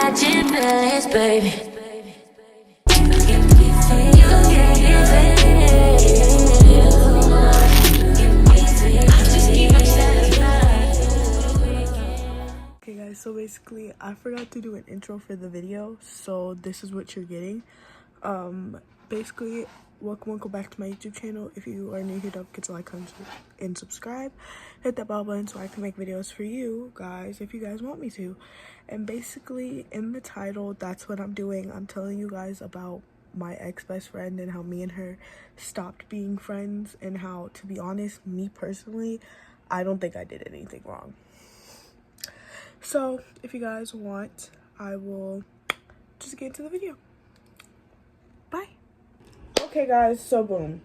catching feelings, baby. You can give Okay guys, so basically I forgot to do an intro for the video, so this is what you're getting. Basically, welcome back to my YouTube channel. If you are new here, don't forget to like, comment, and subscribe. Hit that bell button so I can make videos for you guys if you guys want me to. And basically in the title, that's what I'm doing. I'm telling you guys about my ex-best friend and how me and her stopped being friends, and how, to be honest, me personally, I don't think I did anything wrong. So if you guys want, I will just get into the video. Bye. Okay guys, so boom.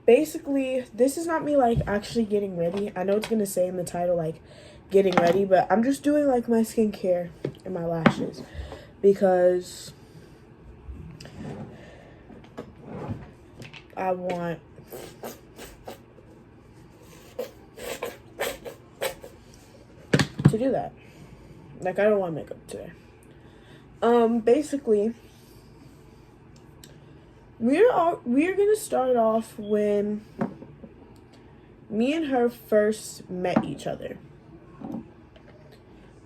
Basically, this is not me like actually getting ready. I know it's gonna say in the title like getting ready, but I'm just doing like my skincare and my lashes because I want to do that. Like, I don't want makeup today. Basically, we're gonna start off when me and her first met each other.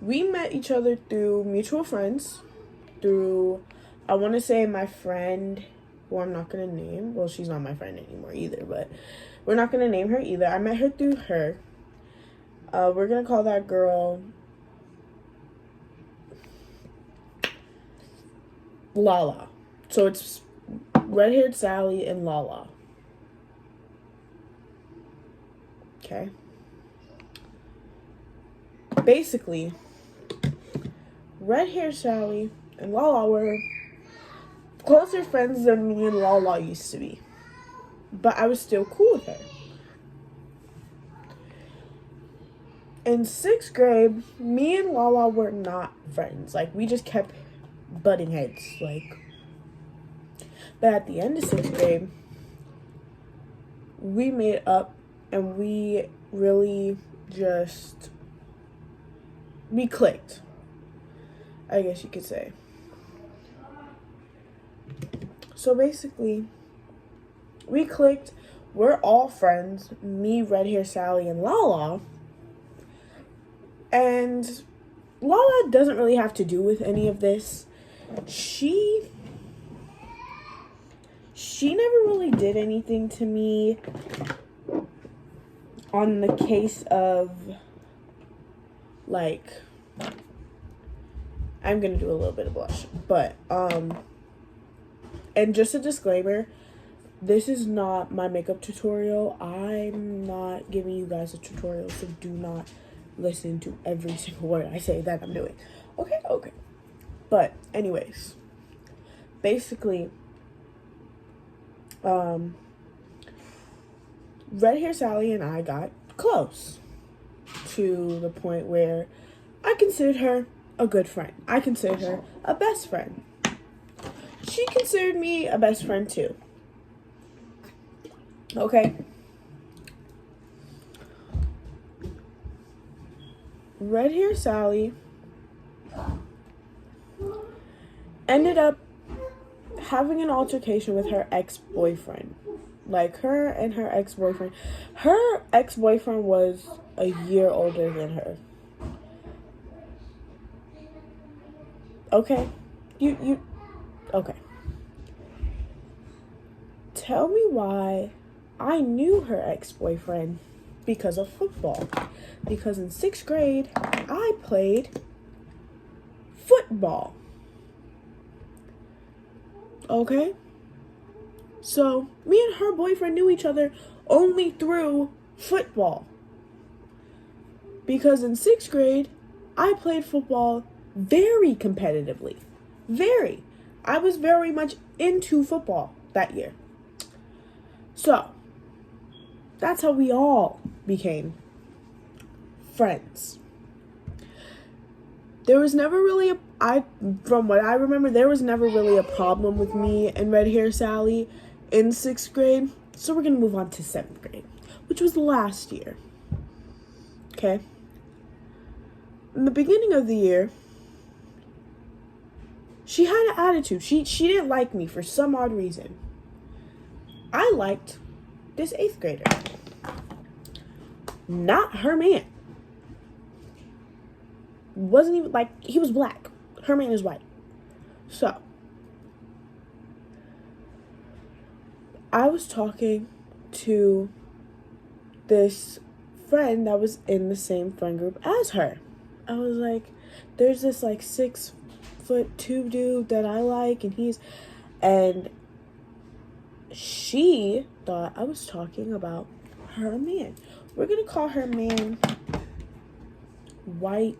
We met each other through mutual friends, through, I want to say, my friend, who I'm not gonna name. Well, she's not my friend anymore either, but we're not gonna name her either. I met her through her. We're gonna call that girl Lala. So it's Red-Haired Sally and Lala. Okay. Basically, Red-Haired Sally and Lala were closer friends than me and Lala used to be. But I was still cool with her. In 6th grade, me and Lala were not friends. Like, we just kept butting heads, like. But at the end of 6th grade, we made up, and we really just, we clicked, I guess you could say. So basically, we clicked. We're all friends, me, Red-Haired Sally, and Lala. And Lala doesn't really have to do with any of this. She never really did anything to me on the case of, like, I'm gonna do a little bit of blush, but, and just a disclaimer, this is not my makeup tutorial. I'm not giving you guys a tutorial, so do not listen to every single word I say that I'm doing. Okay. But anyways, basically, Red-Haired Sally and I got close to the point where I considered her a good friend. I considered her a best friend. She considered me a best friend too. Okay. Red-Haired Sally ended up having an altercation with her ex-boyfriend. Like, her and her ex-boyfriend. Her ex-boyfriend was a year older than her. Okay? Okay. Tell me why I knew her ex-boyfriend. Because of football. Because in 6th grade, I played football. Okay? So, me and her boyfriend knew each other only through football. Because in 6th grade, I played football very competitively. Very. I was very much into football that year. So, that's how we all became friends. There was never really from what I remember, there was never really a problem with me and Red-Haired Sally in 6th grade. So we're going to move on to 7th grade, which was last year. Okay? In the beginning of the year, She had an attitude. She didn't like me for some odd reason. I liked this 8th grader. Not her man. Wasn't even like, he was black. Her man is white. So, I was talking to this friend that was in the same friend group as her. I was like, there's this like 6'2" dude that I like, and she thought I was talking about her man. We're gonna call her man White.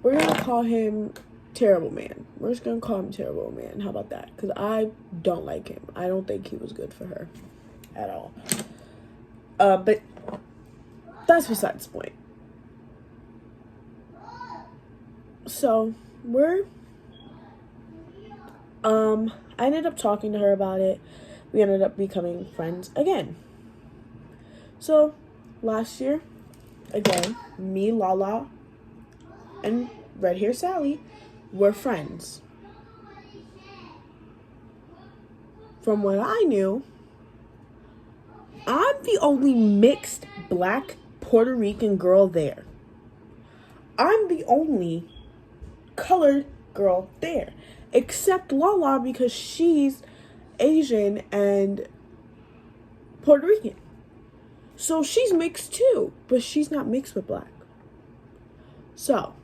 We're gonna call him Terrible Man. We're just gonna call him Terrible Man. How about that? Because I don't like him. I don't think he was good for her at all. But that's besides the point. So I ended up talking to her about it. We ended up becoming friends again. So last year, again, me, Lala, and Red Hair Sally were friends. From what I knew, I'm the only mixed black Puerto Rican girl there. I'm the only colored girl there. Except Lala, because she's Asian and Puerto Rican. So she's mixed too, but she's not mixed with black. So,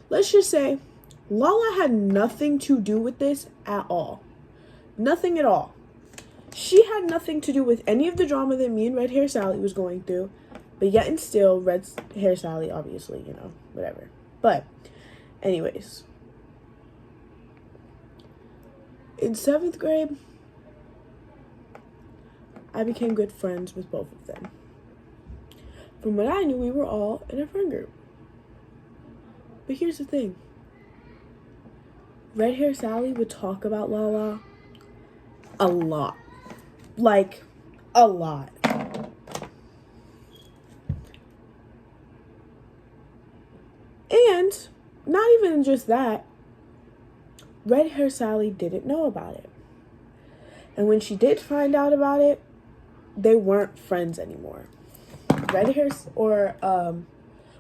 let's just say Lala had nothing to do with this at all. Nothing at all. She had nothing to do with any of the drama that me and Red Hair Sally was going through. But yet and still, Red Hair Sally, obviously, whatever. But, anyways. In 7th grade, I became good friends with both of them. From what I knew, we were all in a friend group. But here's the thing. Red Hair Sally would talk about Lala a lot. Like, a lot. And not even just that, Red Hair Sally didn't know about it. And when she did find out about it, they weren't friends anymore.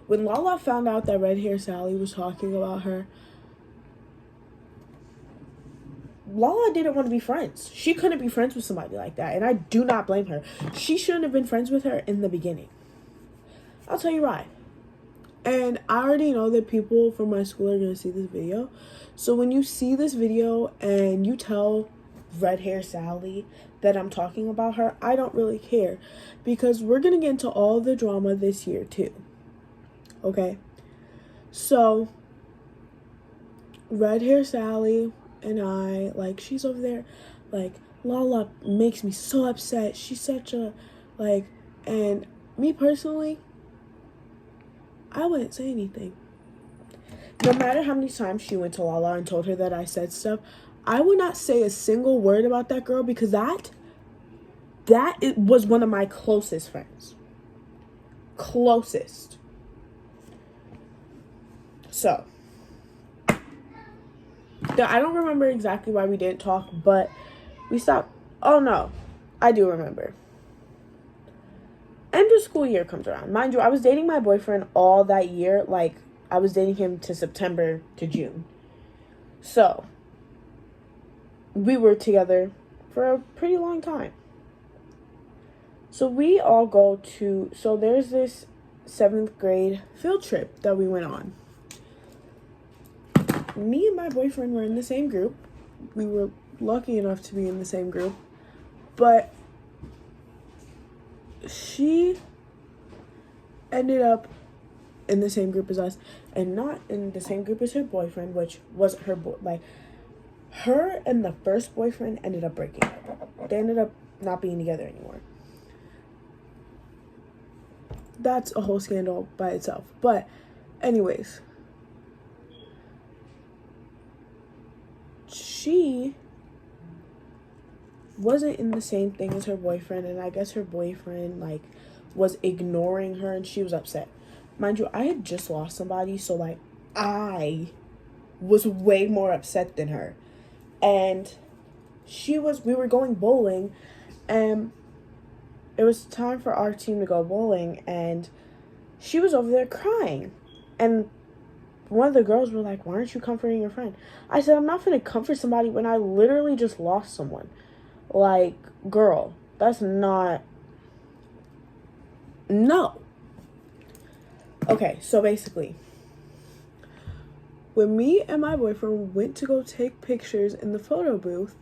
When Lala found out that Red Hair Sally was talking about her, Lala didn't want to be friends. She couldn't be friends with somebody like that, and I do not blame her. She shouldn't have been friends with her in the beginning. I'll tell you why. And I already know that people from my school are going to see this video. So when you see this video and you tell Red Hair Sally that I'm talking about her, I don't really care. Because we're going to get into all the drama this year too. Okay? So, Red Hair Sally and I, like, she's over there, like, Lala makes me so upset. She's such a, like, and me personally, I wouldn't say anything. No matter how many times she went to Lala and told her that I said stuff, I would not say a single word about that girl, because that it was one of my closest friends. Closest. So, I don't remember exactly why we didn't talk, but we stopped. Oh no, I do remember. End of school year comes around. Mind you, I was dating my boyfriend all that year. Like, I was dating him to September to June. So, we were together for a pretty long time. So we all go to, so there's this 7th grade field trip that we went on. Me and my boyfriend were in the same group. We were lucky enough to be in the same group. But she ended up in the same group as us, and not in the same group as her boyfriend, which wasn't her her and the first boyfriend ended up breaking up. They ended up not being together anymore. That's a whole scandal by itself. But anyways, she wasn't in the same thing as her boyfriend, and I guess her boyfriend, like, was ignoring her, and she was upset. Mind you, I had just lost somebody, so, like, I was way more upset than her. And we were going bowling, and it was time for our team to go bowling, and she was over there crying. And one of the girls were like, why aren't you comforting your friend? I said, I'm not going to comfort somebody when I literally just lost someone. Like, girl, that's not... No. Okay, so basically, when me and my boyfriend went to go take pictures in the photo booth,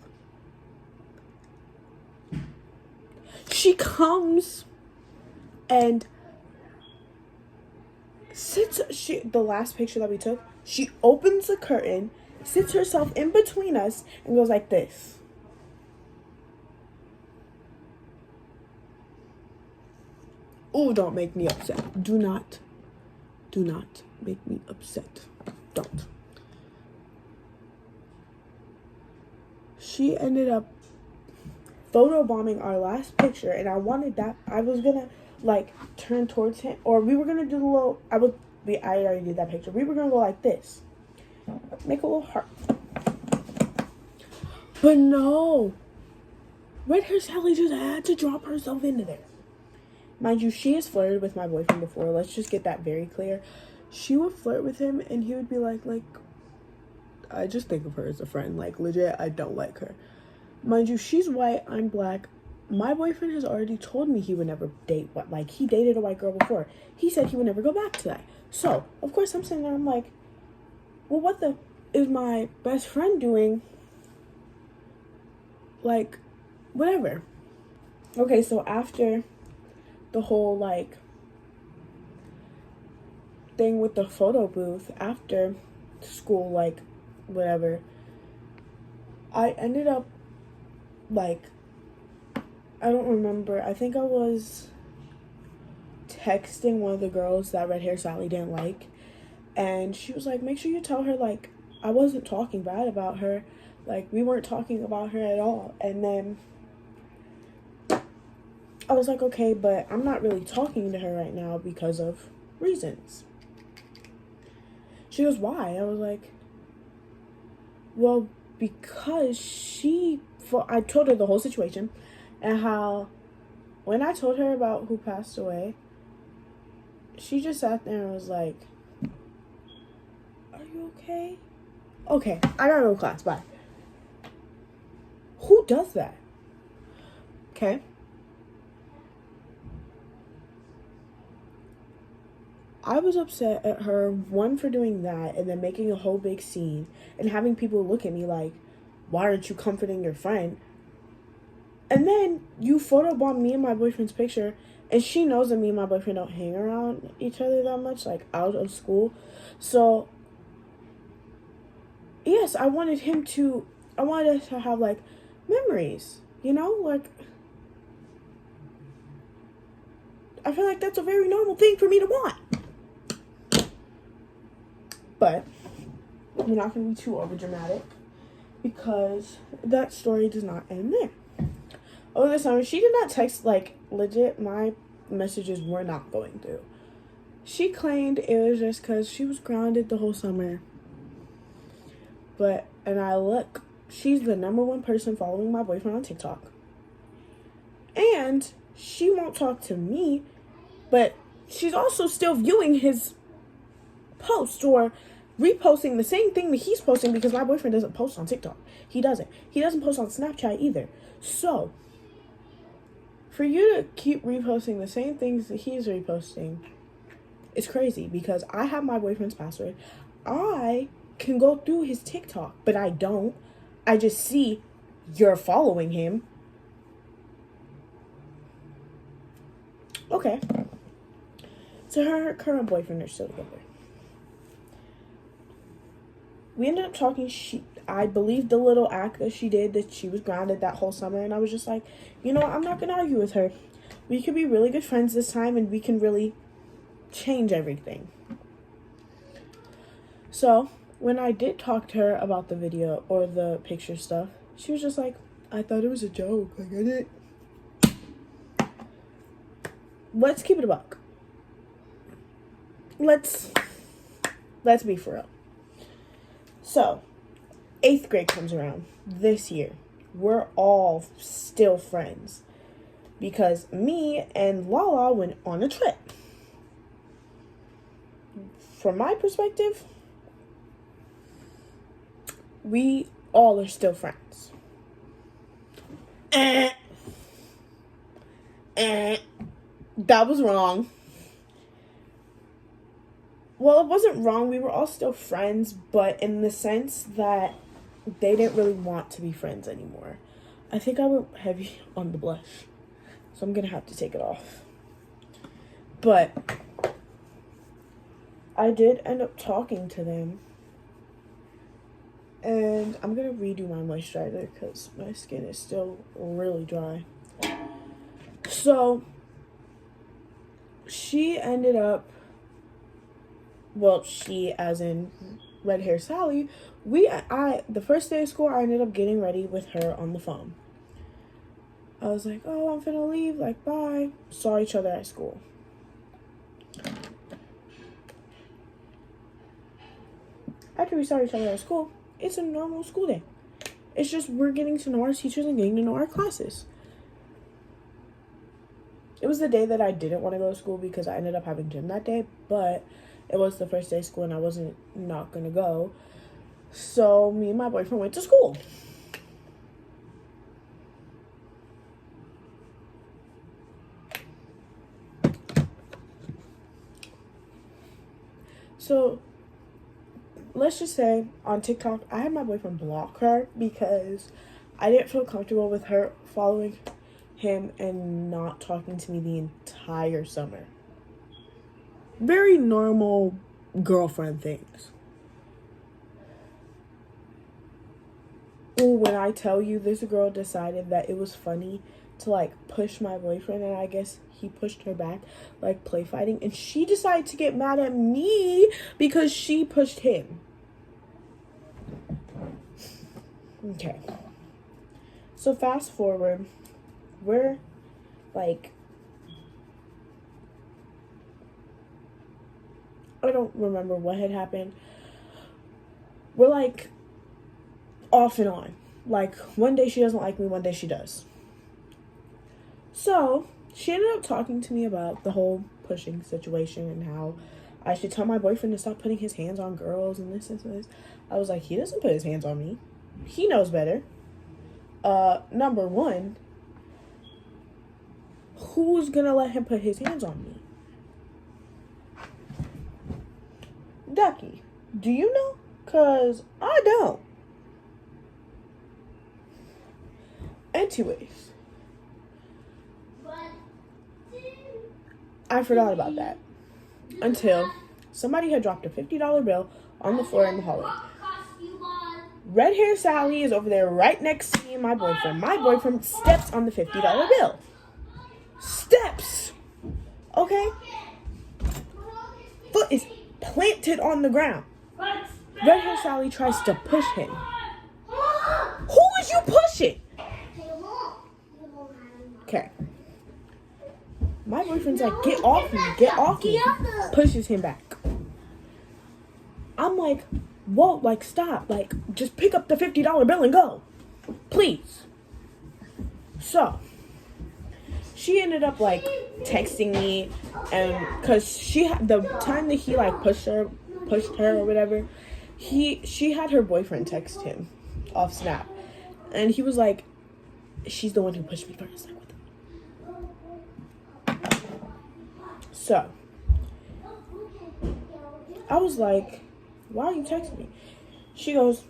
she comes and the last picture that we took, she opens the curtain, sits herself in between us, and goes like this. Oh, don't make me upset. Do not make me upset. Don't. She ended up photobombing our last picture, and I wanted that. I was gonna like turn towards him, or we were gonna do the little. I already did that picture. We were gonna go like this, make a little heart. But no, Red Hair Sally just had to drop herself into there. Mind you, she has flirted with my boyfriend before. Let's just get that very clear. She would flirt with him, and he would be like, I just think of her as a friend. Like, legit, I don't like her. Mind you, she's white, I'm black. My boyfriend has already told me he would never date he dated a white girl before. He said he would never go back to that. So, of course, I'm sitting there, I'm like, well, what the is my best friend doing? Like, whatever. Okay, so after the whole, thing with the photo booth, after school, whatever, I ended up, I don't remember. I think I was texting one of the girls that Red Hair Sally didn't like. And she was like, make sure you tell her, I wasn't talking bad about her. We weren't talking about her at all. And then I was like, okay, but I'm not really talking to her right now because of reasons. She goes, why? I was like, well, because I told her the whole situation and how when I told her about who passed away, she just sat there and was like, are you okay? Okay, I gotta go to class, bye. Who does that? Okay. I was upset at her, one, for doing that and then making a whole big scene and having people look at me like, why aren't you comforting your friend? And then you photobomb me and my boyfriend's picture, and she knows that me and my boyfriend don't hang around each other that much, out of school. So, yes, I wanted us to have, memories, I feel like that's a very normal thing for me to want. But we're not going to be too overdramatic because that story does not end there. Over the summer, she did not text, legit, my messages were not going through. She claimed it was just because she was grounded the whole summer. She's the #1 person following my boyfriend on TikTok. And she won't talk to me, but she's also still viewing his post or reposting the same thing that he's posting because my boyfriend doesn't post on TikTok. He doesn't post on Snapchat either. So for you to keep reposting the same things that he's reposting, it's crazy because I have my boyfriend's password. I can go through his TikTok, but I don't. I just see you're following him. Okay. So her and her current boyfriend are still together. We ended up talking. I believed the little act that she did, that she was grounded that whole summer. And I was just like, I'm not going to argue with her. We could be really good friends this time and we can really change everything. So when I did talk to her about the video or the picture stuff, she was just like, I thought it was a joke. I didn't. Let's keep it a buck. Let's be for real. So, 8th grade comes around this year. We're all still friends because me and Lala went on a trip. From my perspective, we all are still friends. That was wrong. Well, it wasn't wrong. We were all still friends, but in the sense that they didn't really want to be friends anymore. I think I went heavy on the blush, so I'm gonna have to take it off. But I did end up talking to them, and I'm gonna redo my moisturizer because my skin is still really dry. So she ended up, well, she as in Red Hair Sally, the first day of school, I ended up getting ready with her on the phone. I was like, oh, I'm finna leave, like, bye. Saw each other at school. After we saw each other at school, it's a normal school day. It's just we're getting to know our teachers and getting to know our classes. It was the day that I didn't want to go to school because I ended up having gym that day, but it was the first day of school and I wasn't not going to go. So me and my boyfriend went to school. So let's just say on TikTok, I had my boyfriend block her because I didn't feel comfortable with her following him and not talking to me the entire summer. Very normal girlfriend things. Ooh, when I tell you this girl decided that it was funny to like push my boyfriend, and I guess he pushed her back, like play fighting, and she decided to get mad at me because she pushed him. Okay. So fast forward, we're like, I don't remember what had happened. We're like off and on. Like one day she doesn't like me, one day she does. So she ended up talking to me about the whole pushing situation and how I should tell my boyfriend to stop putting his hands on girls and this and this. I was like, he doesn't put his hands on me. He knows better. Number one, who's gonna let him put his hands on me? Ducky, do you know? Cause I don't. Anyways, I forgot about that until somebody had dropped a $50 bill on the floor in the hallway. Red Hair Sally is over there right next to me and my boyfriend. My boyfriend steps on the $50 bill. Steps. Okay? Foot is planted on the ground. Red Hair Sally tries to push him. Who is you pushing? Okay. My boyfriend's like, get off me, get off me. Pushes him back. I'm like, whoa, like, stop. Like, just pick up the $50 bill and go. Please. So, she ended up, like, texting me. And, because she had, the time that he, like, pushed her or whatever, she had her boyfriend text him off Snap. And he was like, she's the one who pushed me first. Like, what the? So, I was like, why are you texting me? She goes,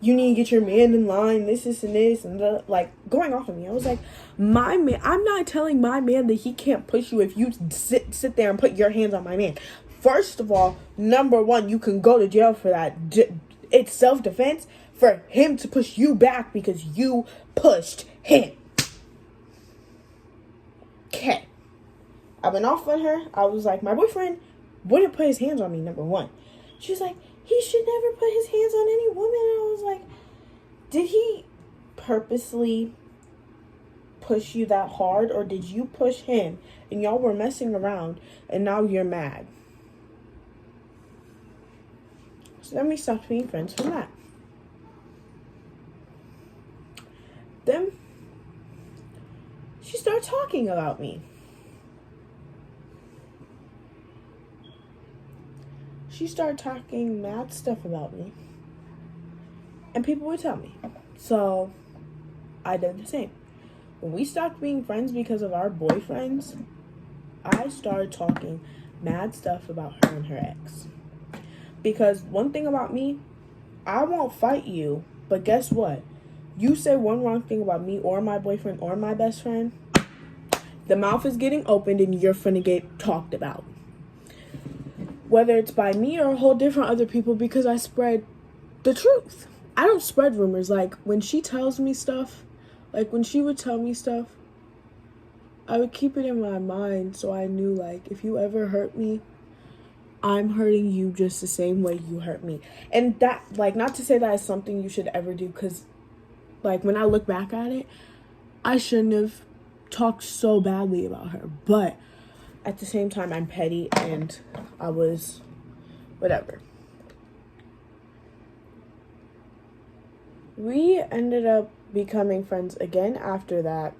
you need to get your man in line, this, and this, and the, like, going off of me. I was like, my man, I'm not telling my man that he can't push you if you sit there and put your hands on my man. First of all, number one, you can go to jail for that. It's self-defense for him to push you back because you pushed him. Okay. I went off on her. I was like, my boyfriend wouldn't put his hands on me, number one. She's like, he should never put his hands on any woman. And I was like, did he purposely push you that hard, or did you push him and y'all were messing around and now you're mad? So then we stopped being friends from that. Then she started talking about me. She started talking mad stuff about me. And people would tell me. So I did the same. When we stopped being friends because of our boyfriends, I started talking mad stuff about her and her ex. Because one thing about me, I won't fight you, but guess what? You say one wrong thing about me or my boyfriend or my best friend, the mouth is getting opened and you're finna get talked about. Whether it's by me or a whole different other people, because I spread the truth. I don't spread rumors. Like, when she tells me stuff, like, when she would tell me stuff, I would keep it in my mind so I knew, like, if you ever hurt me, I'm hurting you just the same way you hurt me. And that, like, not to say that is something you should ever do, because, like, when I look back at it, I shouldn't have talked so badly about her. But at the same time, I'm petty and I was whatever. We ended up becoming friends again after that.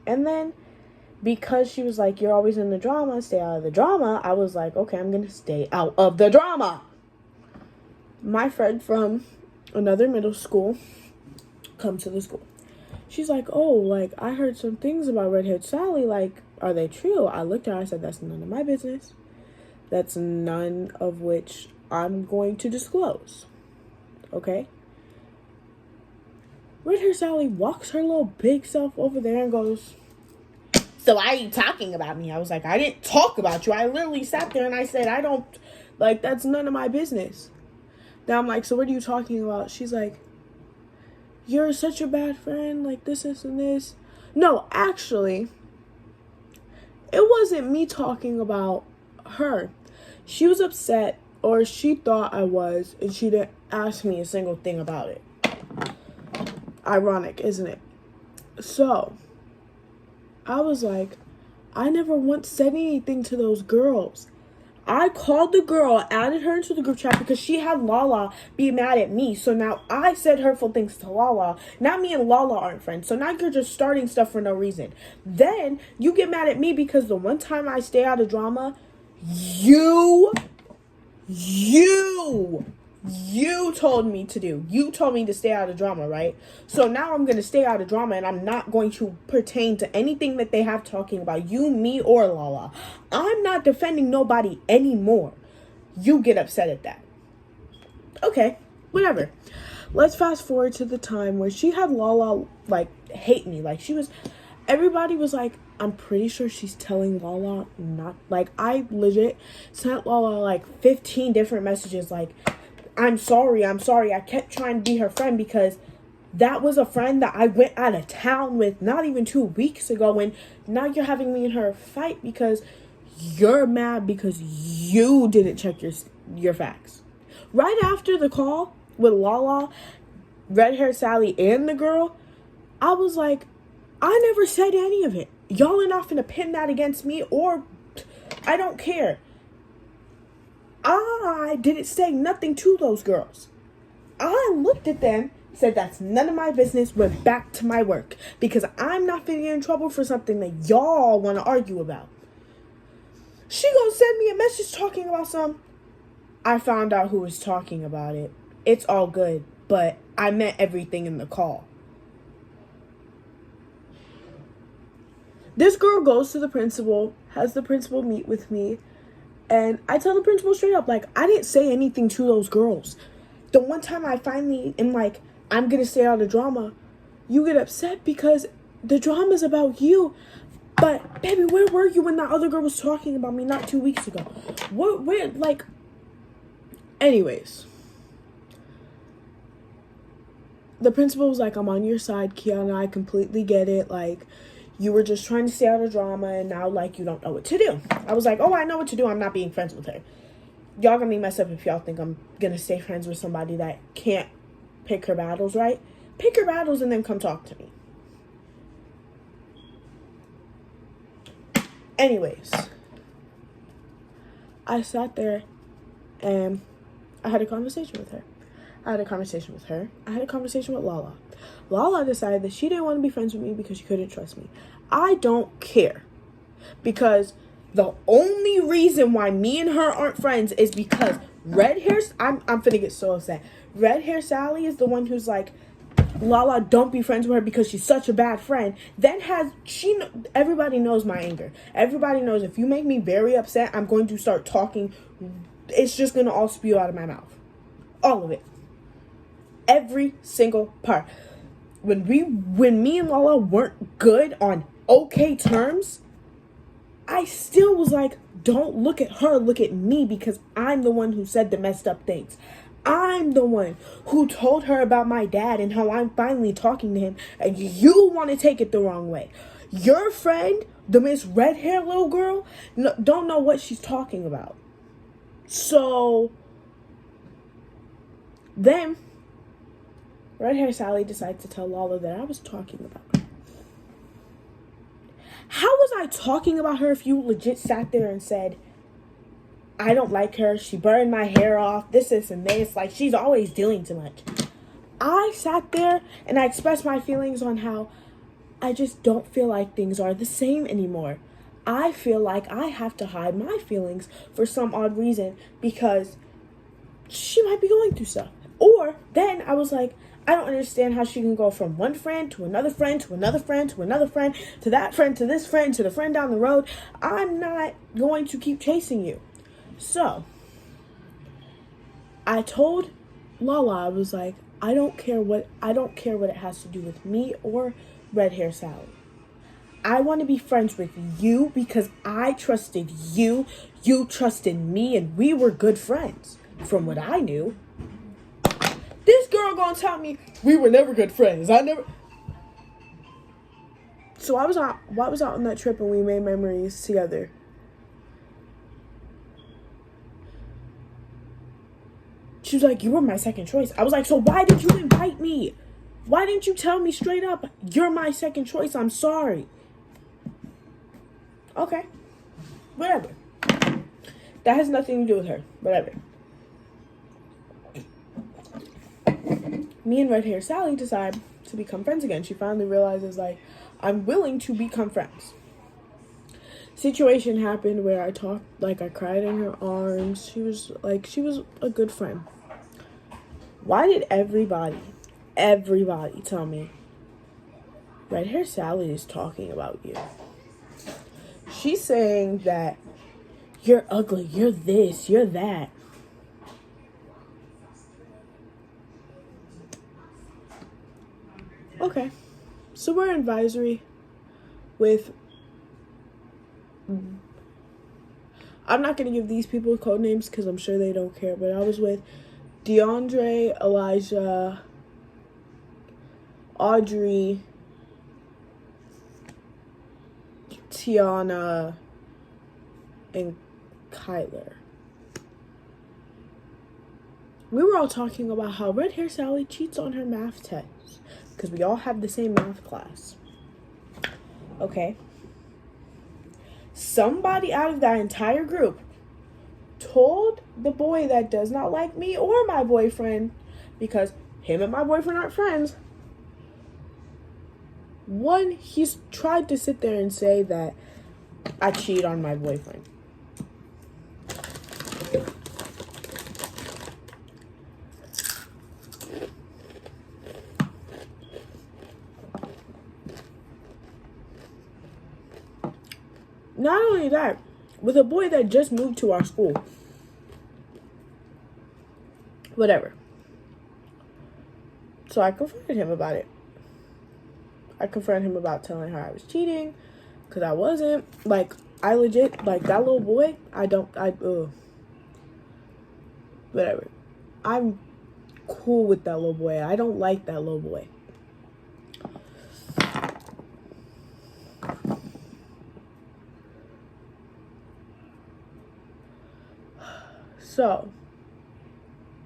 And then because she was like, you're always in the drama, stay out of the drama, I was like, okay, I'm going to stay out of the drama. My friend from another middle school comes to the school. She's like, oh, like, I heard some things about Redhead Sally. Like, are they true? I looked at her, I said, that's none of my business. That's none of which I'm going to disclose. Okay? Redhead Sally walks her little big self over there and goes, so why are you talking about me? I was like, I didn't talk about you. I literally sat there and I said, I don't, like, that's none of my business. Then I'm like, so what are you talking about? She's like, you're such a bad friend, like this, and this. No, actually, it wasn't me talking about her. She was upset, or she thought I was, and she didn't ask me a single thing about it. Ironic, isn't it? So I was like, I never once said anything to those girls. I called the girl, added her into the group chat because she had Lala be mad at me. So now I said hurtful things to Lala. Now me and Lala aren't friends. So now you're just starting stuff for no reason. Then you get mad at me because the one time I stay out of drama, you told me to do. You told me to stay out of drama, right? So now I'm going to stay out of drama and I'm not going to pertain to anything that they have talking about you, me, or Lala. I'm not defending nobody anymore. You get upset at that. Okay, whatever. Let's fast forward to the time where she had Lala, like, hate me. Like, everybody was like, I'm pretty sure she's telling Lala not, like, I legit sent Lala, like, 15 different messages, like, I'm sorry. I kept trying to be her friend because that was a friend that I went out of town with not even 2 weeks ago, and now you're having me and her fight because you're mad because you didn't check your facts. Right after the call with Lala, Red Hair Sally, and the girl, I was like, I never said any of it. Y'all are not finna pin that against me, or I don't care. I didn't say nothing to those girls. I looked at them, said that's none of my business, went back to my work. Because I'm not finna get in trouble for something that y'all want to argue about. She gonna send me a message talking about I found out who was talking about it. It's all good, but I meant everything in the call. This girl goes to the principal, has the principal meet with me, and I tell the principal straight up, like, I didn't say anything to those girls. The one time I finally am like, I'm going to stay out of drama, you get upset because the drama's about you. But, baby, where were you when that other girl was talking about me not 2 weeks ago? Where, like, anyways. The principal was like, I'm on your side, Kiana, I completely get it, like, you were just trying to stay out of drama, and now, like, you don't know what to do. I was like, oh, I know what to do. I'm not being friends with her. Y'all gonna be messed up if y'all think I'm gonna stay friends with somebody that can't pick her battles, right? Pick her battles and then come talk to me. Anyways, I sat there and I had a conversation with her. I had a conversation with her. I had a conversation with Lala. Lala decided that she didn't want to be friends with me because she couldn't trust me. I don't care. Because the only reason why me and her aren't friends is because I'm finna get so upset. Red hair Sally is the one who's like, Lala, don't be friends with her because she's such a bad friend. Then everybody knows my anger. Everybody knows if you make me very upset, I'm going to start talking. It's just going to all spew out of my mouth. All of it. Every single part. When me and Lala weren't good on okay terms, I still was like, don't look at her, look at me, because I'm the one who said the messed up things. I'm the one who told her about my dad and how I'm finally talking to him, and you want to take it the wrong way. Your friend, the Miss Red Hair little girl, don't know what she's talking about. So then Red Hair Sally decides to tell Lala that I was talking about her. How was I talking about her if you legit sat there and said, I don't like her, she burned my hair off, this and this, like she's always doing too much. I sat there and I expressed my feelings on how I just don't feel like things are the same anymore. I feel like I have to hide my feelings for some odd reason because she might be going through stuff. Or then I was like, I don't understand how she can go from one friend to another friend to another friend to another friend to that friend to this friend to the friend down the road. I'm not going to keep chasing you. So I told Lala, I was like, I don't care what it has to do with me or Red Hair Sally. I want to be friends with you because I trusted you, you trusted me, and we were good friends from what I knew. This girl gonna tell me we were never good friends. So I was out on that trip and we made memories together. She was like, you were my second choice. I was like, so why did you invite me? Why didn't you tell me straight up, you're my second choice, I'm sorry. Okay. Whatever. That has nothing to do with her. Whatever. Me and Red Hair Sally decide to become friends again. She finally realizes, like, I'm willing to become friends. Situation happened where I cried in her arms. She was a good friend. Why did everybody tell me Red Hair Sally is talking about you? She's saying that you're ugly, you're this, you're that. Okay, so we're advisory with, I'm not going to give these people code names because I'm sure they don't care, but I was with DeAndre, Elijah, Audrey, Tiana, and Kyler. We were all talking about how Red Hair Sally cheats on her math tests because we all have the same math class. Okay. Somebody out of that entire group told the boy that does not like me or my boyfriend, because him and my boyfriend aren't friends. One, he's tried to sit there and say that I cheat on my boyfriend. Not only that, with a boy that just moved to our school. Whatever. So I confronted him about it. I confronted him about telling her I was cheating, because I wasn't. Like, I legit, like, that little boy, whatever. I'm cool with that little boy. I don't like that little boy. So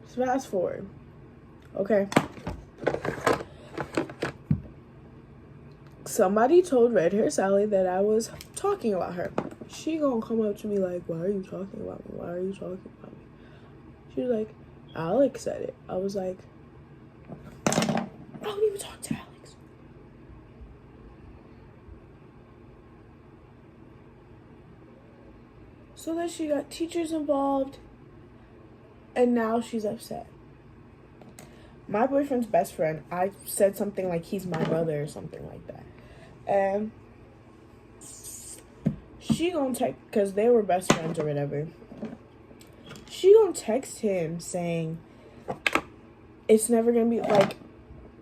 fast forward. Okay. Somebody told Red Hair Sally that I was talking about her. She gonna come up to me like, why are you talking about me? Why are you talking about me? She was like, Alex said it. I was like, I don't even talk to Alex. So then she got teachers involved, and now she's upset. My boyfriend's best friend, I said something like he's my brother or something like that. And she gonna text, because they were best friends or whatever. She gonna text him saying it's never gonna be, like,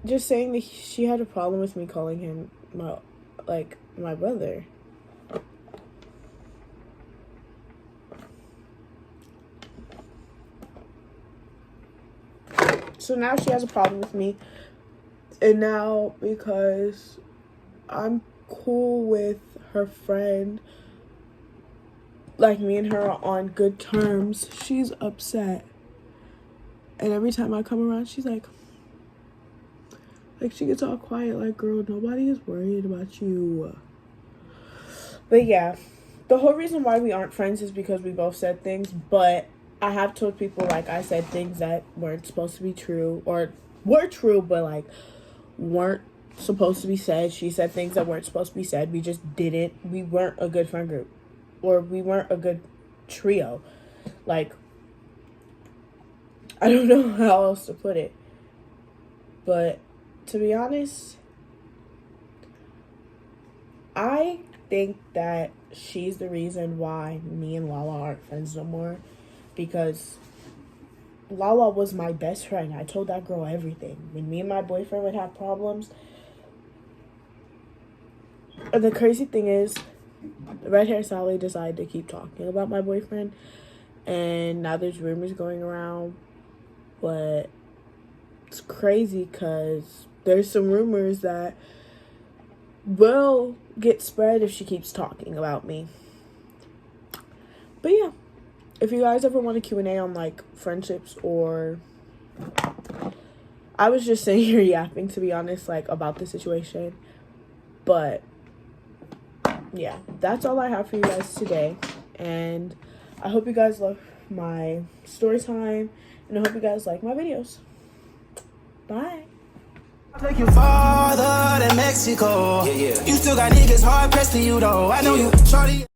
just saying that she had a problem with me calling him my brother. So now she has a problem with me. And now, because I'm cool with her friend, like me and her are on good terms, she's upset. And every time I come around, she's like she gets all quiet, like, girl, nobody is worried about you. But yeah, the whole reason why we aren't friends is because we both said things, but I have told people, like, I said things that weren't supposed to be true, or were true, but, like, weren't supposed to be said. She said things that weren't supposed to be said. We just didn't. We weren't a good friend group, or we weren't a good trio. Like, I don't know how else to put it. But to be honest, I think that she's the reason why me and Lala aren't friends no more. Because Lala was my best friend. I told that girl everything. When me and my boyfriend would have problems. And the crazy thing is, Red Hair Sally decided to keep talking about my boyfriend. And now there's rumors going around. But it's crazy because there's some rumors that will get spread if she keeps talking about me. But yeah. If you guys ever want a Q&A on, like, friendships, or I was just sitting here yapping, to be honest, like, about the situation. But yeah, that's all I have for you guys today. And I hope you guys love my story time, and I hope you guys like my videos. Bye. Take you farther than Mexico. Yeah. You still got niggas hard pressed to you though. I know you shorty.